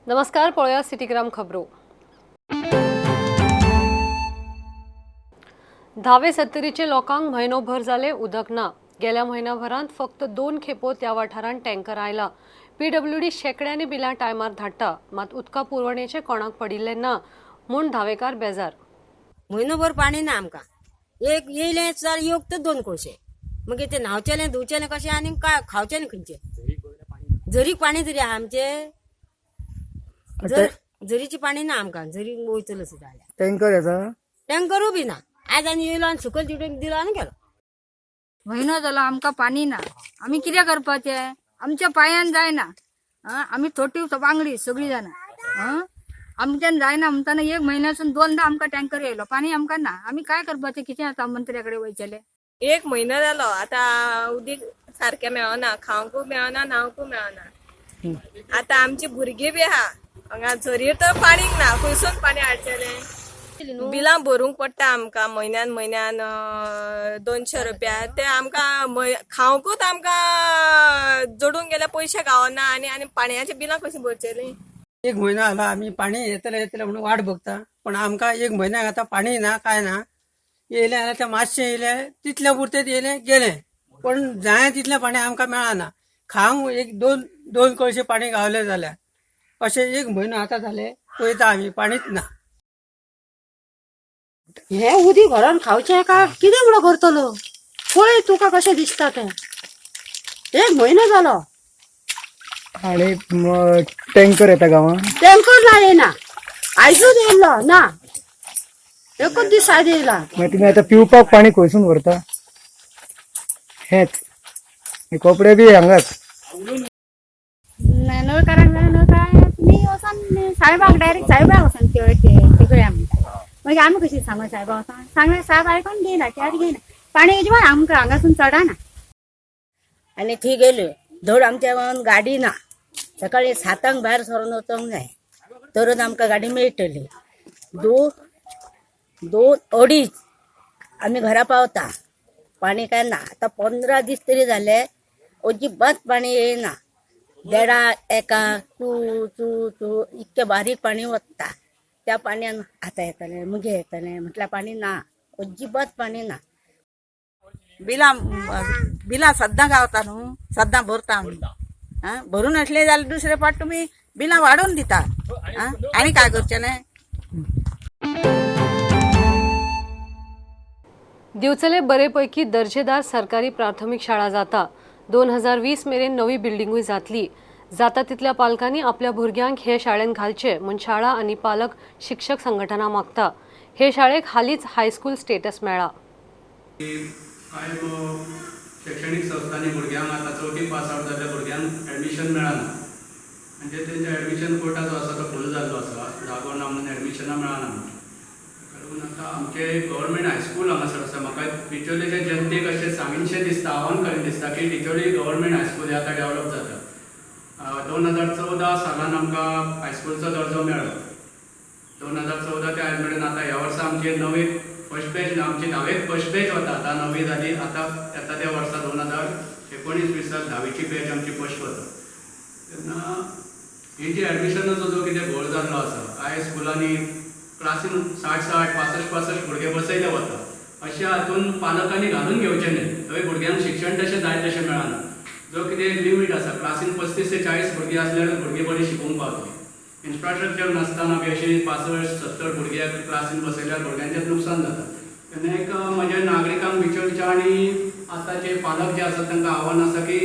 नमस्कार, पळया सिटीग्राम खबरो। धावे सत्तरीचे लोकांक म्हयनोभर जाले उदक ना। गेल्या म्हयन्याभरांत फक्त 2 खेपो त्या वाठारांत टँकर आयला। पीडब्ल्यूडी शेकड्यांनी बिलां टायमार धाडटा, मात उदका पुरवणेचे कोणाक पडिल्ले ना म्हूण धावेकार बेजार। म्हयनोभर पाणी ना आमकां। एक येयलें जाल्यार येवक तर 2 कळशे, मागीर ते न्हांवचेलें धुवचेलें कशें आनी काय खावचेलें खंयचे। झरीक पाणी तरी आहा आमचे, झरीचे पाणी ना आमकां। झरी वयतलो सुद्दां टँकर येता, टँकरू बी ना। आज आनी येयलो आनी सकयल तिडून दिलो आनी गेलो। म्हयनो जालो आमकां पाणी ना। आमी कितें करपाचें? आमच्या पांयान जायना। आमी थोटी वांगडी सगळी जाणां आमच्यान जायना म्हणटाना 1 म्हयन्यासून 2दा आमकां टँकर येयलो, पाणी आमकां ना। आमी काय करपाचें? कितें आतां मंत्र्याकडे वयचेले? 1 म्हयनो जालो आतां उदीक सारकें मेळना, खावंकूय मेळना, न्हावंकूय मेळना। आतां आमची भुरगीं बी आहा हांगा, झरीर तर पाणीक ना, खंयसून पाणी हाडचेलें? बिलां भरूंक पडटा आमकां म्हयन्यान 200 रुपया। ते आमकां खावंकूच आमकां जोडून गेले पयशे गावना आनी पाणयाची बिलां कशीं भरचेलीं? 1 महिना आला आम्ही पाणी येतले म्हणून वाट बघता, पण आमकां 1 महिन्याक आता पाणी ना, काय ना। येयले जाल्यार ते मातशें येयले, तितले पुरतेच येयले गेले, पण जाय तितलें पाणी आमकां मेळना। खावंक 1-2 कळशे पाणी गावले जाल्यार अशें 1 म्हयनो आता जाले पळयता आमी, पाणीच ना। हे उदीक व्हरून खावचें काय कितें म्हणून करतलो? पळय तुका कशें दिसता तें। 1 म्हयनो जालो आणि टँकर येता गावात, टँकर ना येना। आयजूच येयलो ना, एकच दीस आयज येयला। मागीर तुम्ही आता पिवपाक पाणी खंयसून व्हरता? हेच कपडे बी हांगाच। नळकारांक जाय काय तुमी वचोन साहेबाक डायरेक्ट साहेबाक वचोन तिगळ्या म्हणटा। मागीर आमी कशी सांगू साहेबा वचोन? सांगल्यार साहेब आयकोन घेयना, त्यात घेयना। पाणी अजिबात आमकां हांगासून चडाना। आनी थंय गेल्यो धड आमच्या गांवांत गाडी ना। सकाळी 7 भायर सरून वचोंक जाय, तरच आमकां गाडी मेळटली। 2-2:30 आमी घरा पावता, पाणी काय ना। आता 15 दीस तरी जाले अजिबात पाणी येयना। देडा एका चू चू चू इतकें बारीक पाणी वता। त्या पाणयान आतां येतलें मुगे येतलें म्हटल्यार पाणी ना, अजिबात पाणी ना। बिलां सद्दां गावता न्हू, सद्दां भरता आमी। भरून असले जाल्यार दुसरे फावट तुमी बिलां वाडोवन दिता। आनी काय करचेलें? दिवचले बरेपैकी दर्जेदार सरकारी प्राथमिक शाळा जाता। 2020 मेरेन नवी बिल्डिंगूय जातली। जाता तितल्या पालकांनी आपल्या भुरग्यांक हे शाळेंत घालचे म्हूण शाळा आनी पालक शिक्षक संघटना मागता। हे शाळेक हालींच हायस्कूल स्टेटस मेळ्ळा। कांय शैक्षणिक संस्थांनी भुरग्यांक आतां 4थी पास आवट जाल्ल्या भुरग्यांक एडमिशन मेळना, म्हणजे तेंचे एडमिशन कोटा जो आसा तो फूल जाल्लो आसा, जागो ना म्हणून एडमिशनां मेळना। कारण आतां आमचे गव्हर्मेंट हायस्कूल हांगासर आसा। म्हाका टिचोलेच्या जनतेक अशें सांगिनशें दिसता, आव्हान करीन दिसता की टिचोली गव्हर्मेंट हायस्कूल आतां डेवलप जाता। 2014 सालान आमकां हायस्कूलचो दर्जो मेळ्ळो। 2014 ते आयज मेरेन आतां ह्या वर्सा आमचे नवे फर्स्ट बॅच आमची 9वेक फर्स्ट बॅच वता, आतां 9वी जाली। आतां येता त्या वर्सा 2019-20 10वीची बॅच आमची फर्स्ट वता। तेन्ना ही जी एडमिशनाचो जो कितें घोळ जाल्लो आसा, कांय स्कुलांनी क्लासीन 60-65 भुरगे बसयले वता। अशा हातून पालकांनी घालून घेवचें न्ही, थंय भुरग्यांक शिक्षण तशें जाय तशें मेळना। जो कितें लिमीट आसा, क्लासीन 35 ते 40 भुरगीं आसल्यार भुरगीं बरीं शिकूंक पावतलीं। इन्फ्रास्ट्रक्चर नासतना बी अशी 65-70 भुरगे क्लासीन बसयल्यार भुरग्यांचें नुकसान जाता। तेन्ना एक म्हज्या नागरिकांक विचारचें आनी आतांचे पालक जे आसात तांकां आव्हान आसा की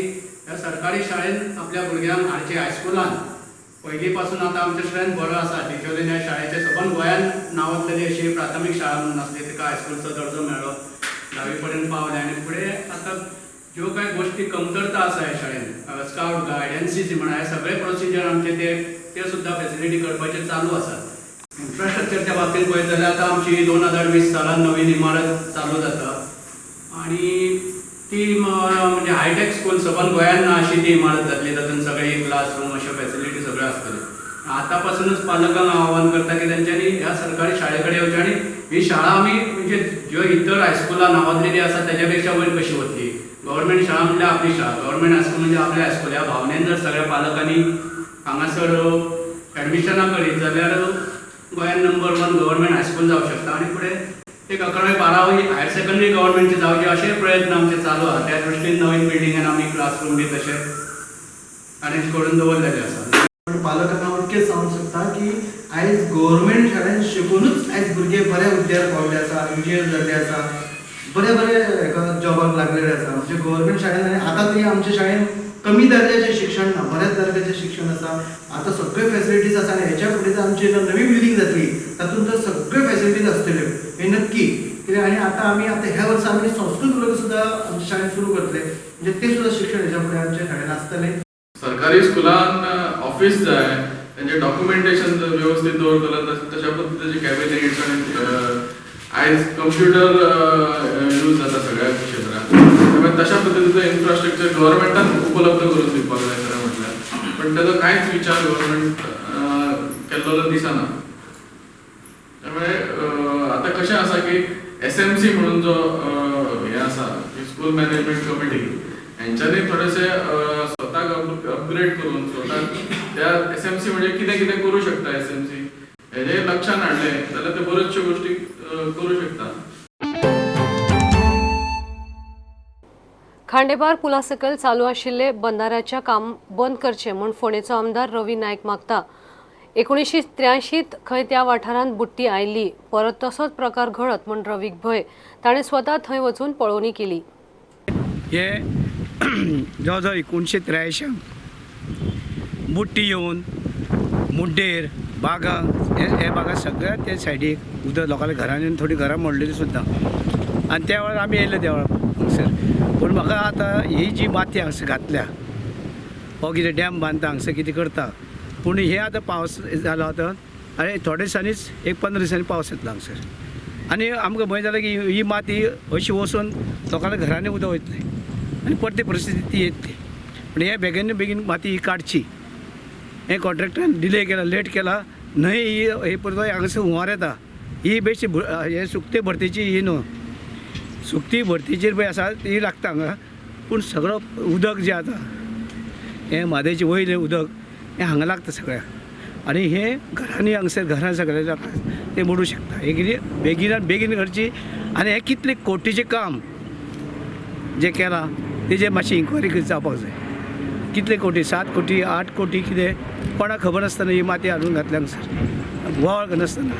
ह्या सरकारी शाळेंत आपल्या भुरग्यांक हाडचे। हायस्कुलान पयलीं पासून आतां आमचो स्ट्रेंथ बरो आसा। टिचोलीन ह्या शाळेचे सबंद गोंयान नांवांतलेली अशी प्राथमीक शाळा म्हणून आसली, तिका हायस्कूलचो दर्जो मेळ्ळो, 10वी पर्यंत पावले। आनी फुडें आतां ज्यो कांय गोश्टी कमतरता आसा ह्या शाळेंत, स्काउट गायड, एनसीसी म्हणा, हे सगळे प्रोसिजर आमचे ते सुद्दां फेसिलिटी करपाचे चालू आसा। इन्फ्रास्ट्रक्चरच्या बाबतींत पळयत जाल्यार आतां आमची 2020 सालान नवीन इमारत चालू जाता आनी ती म्हणजे हायटेक स्कूल सबंद गोंयान ना अशी ती इमारत जातली। तातूंत सगळे क्लासरूम अशे फेसिलिटी सगळ्यो आसतल्यो। आतां पासूनच पालकांक आव्हान करता की तेंच्यांनी ह्या सरकारी शाळे कडेन येवचें आनी ही शाळा आमी म्हणजे ज्यो इतर हायस्कुलां नांवांतलेली आसा तेच्या पेक्षा वयर कशी वतली। गव्हर्मेंट शाळा म्हणल्यार आपली शाळा, गव्हर्मेंट हायस्कूल म्हणजे आपलें हायस्कूल, ह्या भावनेन जर सगळ्या पालकांनी हांगासर ॲडमिशनाक करीत जाल्यार गोंयांत नंबर 1 गव्हर्मेंट हायस्कूल जावंक शकता आनी फुडें एक 11वी-12वी हायर सेकंडरी गव्हर्मेंटची जावची अशे प्रयत्न आमचे चालू आहा. त्या दृश्टीन नवीन बिल्डिंगान आमी क्लासरूम बी तशे अरेंज करून दवरलेले आसा. पण पालकांना अटकेच सांगूंक शकता की आयज गव्हर्मेंट शाळेंत शिकूनच आयज भुरगे बऱ्या हुद्द्यार पावले आसा, इंजिनियर जाल्ले आसा, बरे हेका जॉबाक लागलेले आसा. म्हणजे गव्हर्मेंट शाळेंत आनी आतां तरी आमच्या शाळेंत कमी दर्जाचें शिक्षण ना, बऱ्याच दर्जाचें शिक्षण आसा. आतां सगळे फॅसिलिटीज आसा आनी हेच्या फुडें जर आमची नवी बिल्डींग जातली तातूंत तर सगळे फॅसिलिटीज आसतल्यो हे नक्की. कित्याक आनी आतां ह्या वर्सा आमी संस्कृत वर्ग सुद्दां आमच्या शाळेंत सुरू करतले. म्हणजे ते सुद्दां शिक्षण हेच्या फुडें आमच्या शाळेंत आसतलें. सरकारी स्कुलान ऑफिस जाय, तेंचे डॉक्युमेंटेशन व्यवस्थित दवरतलो तशा पद्दतीचे कॅबिनेट्स आनी आयज कम्प्युटर यूज जाता सगळ्या क्षेत्रांत. त्यामुळे तशा पद्दतीचो इन्फ्रास्ट्रक्चर गव्हर्मेंटान उपलब्ध करून दिवपाक जाय खरें म्हटल्यार. पण ताचो कांयच विचार गव्हर्मेंट केल्लो दिसना. त्यामुळे आतां कशें आसा की SMC म्हणून जो हे आसा स्कूल मॅनेजमेंट कमिटी हेंच्यांनी थोडेशे स्वताक अपग्रेड करून स्वताक त्या SMC म्हणजे कितें कितें करूं शकता SMC हेजे लक्षान हाडले जाल्यार ते बऱ्योचश्यो गोष्टी करूं शकता. खांडेपार पुला सकयल चालू आशिल्ले बंधाऱ्याच्या काम बंद करचे म्हूण फोंडेचो आमदार रवी नायक मागता. 1983 खंय त्या वाठारांत बुट्टी आयिल्ली, परत तसोच प्रकार घडत म्हूण रवीक भंय. ताणें स्वता थंय वचून पळोवणी केली. हे जवळ जवळ 1983 बुट्टी येवन मुड्डेर बागां हे बागा सगळ्या ते सायडीक उदक लोकांच्या घरांनी थोडी घरां मोडलेली सुद्दां. आनी त्या वेळार आमी येयले देवळा हांगसर. पूण म्हाका आतां ही जी माती हांगसर घातल्या हो कितें डॅम बांदता हांगसर कितें करता, पूण हे आतां पावस जालो आतां आनी थोडे दिसांनीच एक 15 दिसांनी पावस येतलो हांगसर. आनी आमकां भंय जाला की ही माती अशी वचून लोकांच्या घरांनी उदक वयतलें आनी परती परिस्थिती ती येतली. पूण हे बेगीन बेगीन माती ही काडची. हे कॉन्ट्रॅक्टरान डिले केला, लेट केला. न्हंय ही परत हांगसर हुंवार येता. ही बेश्टी हे सुकते भरतीची ही न्हू, सुकती भरतीचेर पळय आसा ती लागता हांगा. पूण सगळो उदक जें आतां हें म्हादेचें वयलें उदक हें हांगा लागता सगळ्याक. आनी हें घरांनी हांगसर घरां सगळ्या जाता तें मोडूं शकता. हे कितें बेगिनान बेगीन करची. आनी हें कितलें कोटीचें काम जें केलां तेजेर मातशी इन्क्वायरी जावपाक जाय. कितले कोटी, 7 कोटी 8 कोटी कितें कोणाक खबर नासतना ही माती हाडून घातल्या हांगसर वळख नासतना.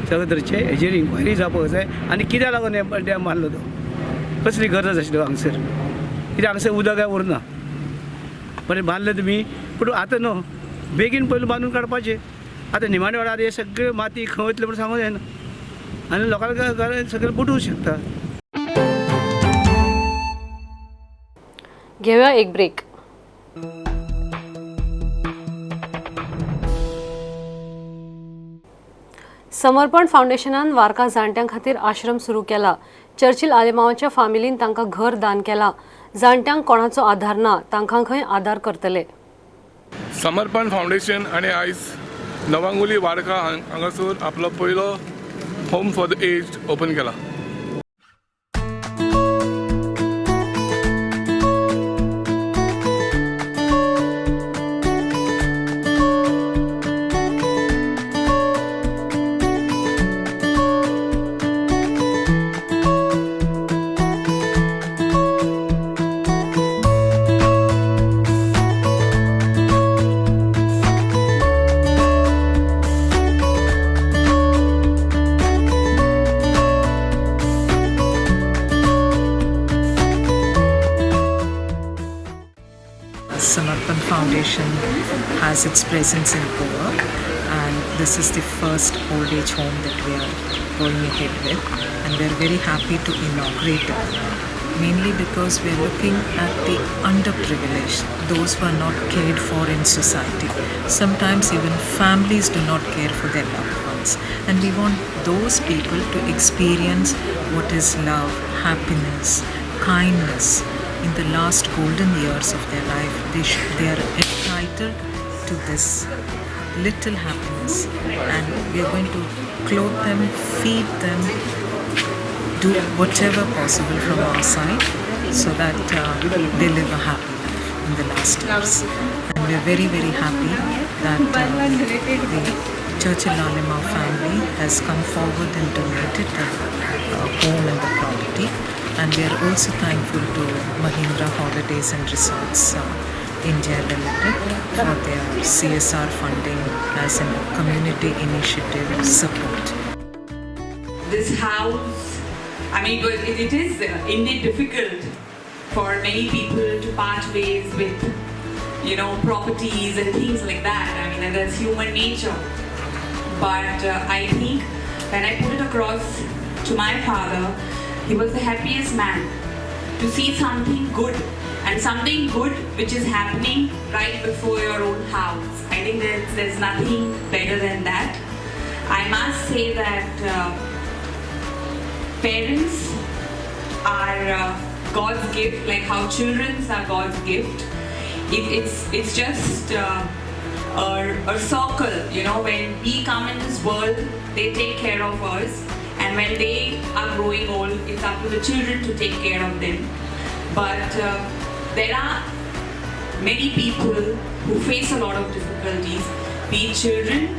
सगळे तरेचे हेजेर इन्क्वायरी जावपाक जाय. आनी कित्याक लागून हे डॅम बांदलो तो, कसली गरज आशिल्लो हांगसर, कित्याक हांगसर उदक काय उरना. बरें बांदलें तुमी, पूण आतां न्हू बेगीन पयलीं बांदून काडपाचें. आतां निमाणे वेळार हे सगळे माती खंय वतले म्हूण सांगूंक जायना आनी लोकांक घरांत सगळें बुडूंक शकता. घेऊया एक ब्रेक. समर्पण फाउंडेशनान वारका जाणट्यां खातीर आश्रम सुरू केला. चर्चिल आलेमांवाच्या फामिलीन तांकां घर दान केला. जाणट्यांक कोणाचो आधार ना, तांकां खंय आधार करतले. समर्पण फाउंडेशन आणि आयज नवांगुली वाडका हांगासर आपलो पयलो home for the aged open केला. Samarpan Foundation has its presence in Goa, and this is the first old age home that we are going ahead with, and we are very happy to inaugurate it, mainly because we are looking at the underprivileged, those who are not cared for in society. Sometimes even families do not care for their loved ones, and we want those people to experience what is love, happiness, kindness in the last golden years of their life. They are entitled to this little happiness, and we are going to clothe them, feed them, do whatever possible from our side so that they live a happy life in the last years. And we are very, very happy that the Churchill Lalima family has come forward and donated the home and the property, and we are also thankful to Mahindra Holidays and Resorts India Limited for their CSR funding as a community initiative support. This house, I mean, it is indeed difficult for many people to part ways with, properties and things like that. I mean, that's human nature. But I think when I put it across to my father, he was the happiest man to see something good, and something good which is happening right before your own house. I think there's nothing better than that. I must say that parents are God's gift, like how children are God's gift. It's just a circle, when we come in this world, they take care of us, and when they are growing old, it's up to the children to take care of them. But there are many people who face a lot of difficulties, be it children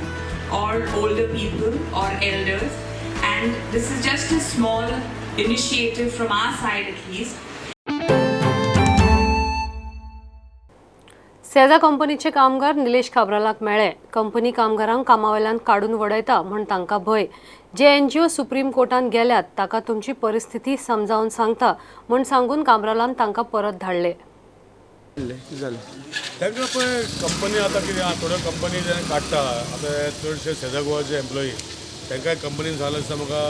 or older people or elders, and this is just a small initiative from our side at least. सेजा कंपनीचे कामगार निलेश खाबरालाक मेळे. Company कामगारांक कामावेल्यान काडून वडयता म्हण तांकां भंय. जे NGO supreme कोर्टान गेल्यात ताका तुमची परिस्थिती समजावन सांगता म्हण सांगून काबरालान तांकां परत धाडले. तांकां पळय कंपनी आतां कितें आहा, थोड्यो कंपनी जे काडटा आतां चडशे सेजा गोवाचे एम्प्लॉई तांकां कंपनीन सांगलें दिसता म्हाका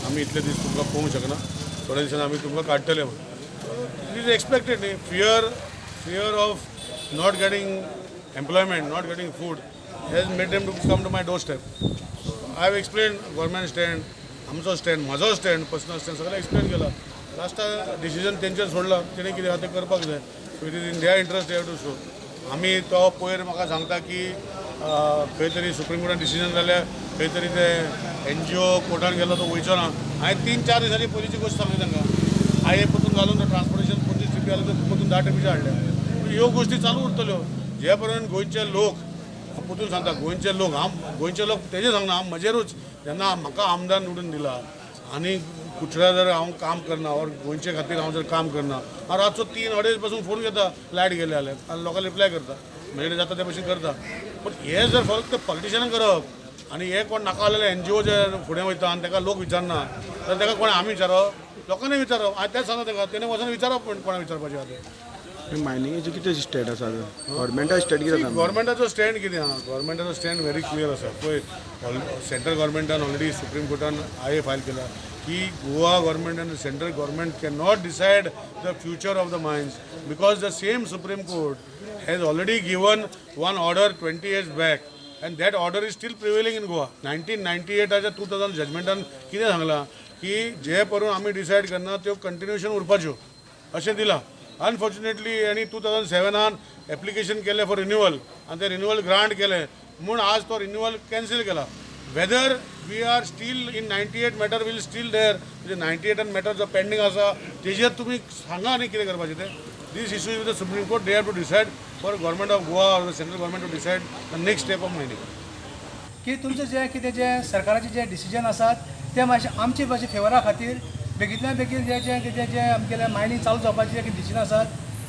आमी इतले दीस तुमकां पळोवंक शकना, थोड्या दिसांनी आमी तुमकां काडटले म्हण. इट इज एक्सपेक्टेड न्ही. Fear of not getting employment, not getting food has made them to come to my doorstep. I have explained government stand, आमचो स्टँड, म्हाजो स्टँड, पर्सनल स्टँड सगळें एक्सप्लेन केला. लास्टाक डिसिजन तेंचेर सोडला, तेणें कितें आतां करपाक जाय. So it is in their interest they have to show. आमी तो पयर म्हाका सांगता की खंय तरी सुप्रीम कोर्टान डिसिजन जाल्यार खंय तरी ते NGO कोर्टान गेलो तो वयचो ना. हांवें 3-4 दिसांनी पयलींची गोश्ट सांगली तांकां. हांवें परतून घालून तो ट्रान्सपोर्टेशन 25 रुपया जालो तो परतून 10 रुपयाचे हाडले. ह्यो गोश्टी चालू उरतल्यो जे पर्यंत गोंयचे लोक, हांव परतून सांगता गोंयचे लोक तेजे सांगना, हांव म्हजेरूच जेन्ना म्हाका आमदार निवडून दिला आनी कुठल्या जर हांव काम करना और गोंयचे खातीर हांव जर काम करना, हांव रातचो 3-2:30 पासून फोन घेता लायट गेले जाल्यार आनी लोकांक रिप्लाय करता, म्हजे कडेन जाता ते भशेन करता. पूण हे जर फक्त पॉलिटिशनान करप आनी हे कोण नाका जाल्यार NGO जे फुडें वयता आनी ताका लोक विचारना जाल्यार ताका कोण आमी विचारप, लोकांनी विचारप. हांवें तेंच सांगता ताका, तेणें वचून विचारप पण कोणा विचारपाचें आतां. मायनिंगेचो कितें स्टँड आसा गव्हर्मेंटा स्टँड कितें गव्हर्मेंटाचो स्टँड कितें आहा, गव्हर्मेंटाचो स्टँड व्हेरी क्लियर आसा. पळय सेंट्रल गव्हर्मेंटान ऑलरेडी सुप्रीम कोर्टान IA फायल केला की गोवा गव्हर्मेंट आनी central government can not decide the future of the mines because the same supreme court has already given one order 20 years back and that order is still prevailing in Goa. 1998 2000 जजमेंटान कितें सांगलां की जे परून आमी decide करना त्यो continuation उरपाच्यो अशें दिलां. Unfortunately आनी 2007 एप्लिकेशन केलें फॉर रिन्युअल आनी ते रिन्युअल ग्रांट केलें म्हूण आज तो रिन्युअल कॅन्सील केला. Whether we are still in 98 matter will still there, म्हणजे 98 मॅटर जो पेंडींग आसा तेजेर तुमी सांगा आनी कितें करपाचें तें. This issue with the Supreme Court, they have to decide for government of Goa or the central government to decide the next step of mining. की तुमचे जे कितें जे सरकाराचे जे डिसिजन आसात ते मातशे आमचे मातशे फेवरा खातीर बेगींतल्यान बेगीन जे जे कितें जे आमगेले मायनींग चालू जावपाचे जे डिसिजन आसात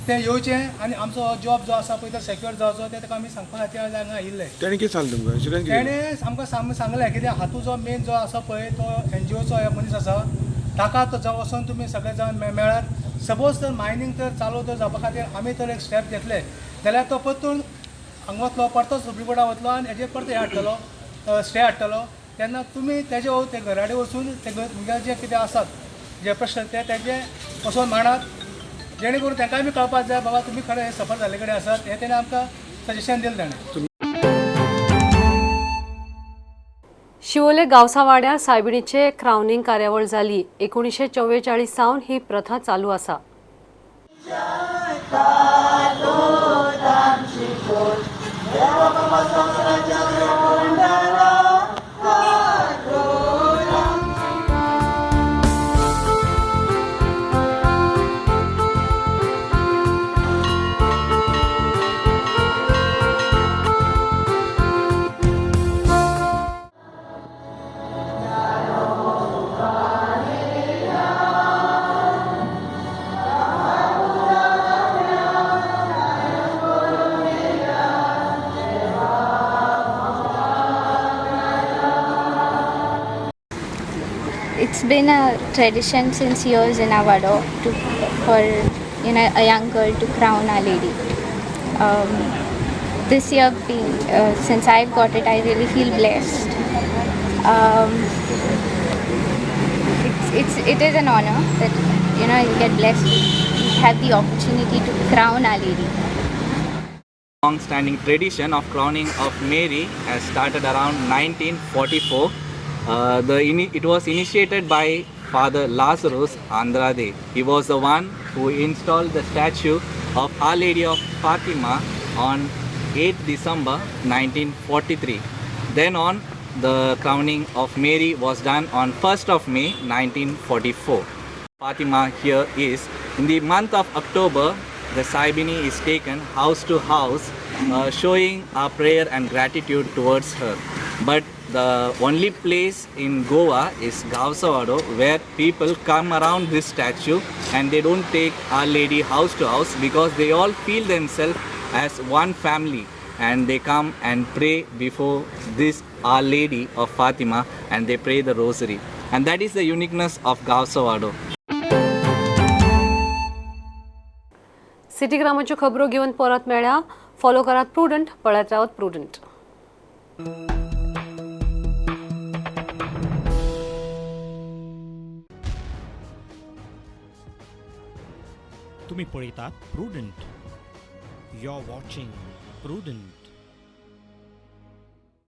ते येवचे आनी आमचो जॉब जो आसा पळय तो सेक्युअर जावचो ते ताका आमी सांगपा खातीर हांगा आयिल्ले. तेणें कितें सांगलें तुमकां? तेणें आमकां सांगलें कितें हातूं जो मेन जो आसा पळय तो NGOचो मनीस आसा ताका तो जावं वचून तुमी सगळे जावन मेळात. सपोज तर मायनींग तर चालू तर जावपा खातीर आमी तर एक स्टेप घेतले जाल्यार तो परतून हांगा वतलो परतो सुप्रीम कोर्टाक वतलो आनी हेजेर परतो हे हाडटलो स्टे हाडटलो. तेन्ना तुमी तेजे ते घराडे वचून ते जे कितें आसात जे प्रश्न तेजे वचून मांडात जेणे करून तांकांय बी कळपाक जाय बाबा तुमी खरें सफर जाल्ले कडेन आसात हें तेणें आमकां सजेशन दिलें ताणें. शिवोले गावसावाड्यार सायबिणीचे क्रावनिंग कार्यावळ जाली. 1944 सावन ही प्रथा चालू आसा. It's been a tradition since years in Avado for a young girl to crown Our Lady. This year, since I've got it, I really feel blessed. It is an honor that you get blessed. You have the opportunity to crown Our Lady. Long-standing tradition of crowning of Mary has started around 1944. It was initiated by Father Lazarus Andrade. He was the one who installed the statue of Our Lady of Fatima on 8th December 1943. Then on, the crowning of Mary was done on 1st of May 1944. Fatima here is, in the month of October, the Saibini is taken house to house, showing our prayer and gratitude towards her. But the only place in Goa is Gavsawado, where people come around this statue and they don't take Our Lady house to house because they all feel themselves as one family, and they come and pray before this Our Lady of Fatima and they pray the rosary. And that is the uniqueness of Gavsawado. City ग्रामाच्यो खबरो घेवन परत मेळ्या. Follow करात prudent, पळत Rawat Prudent. तुम्ही पळयतात Prudent. You are watching prudent.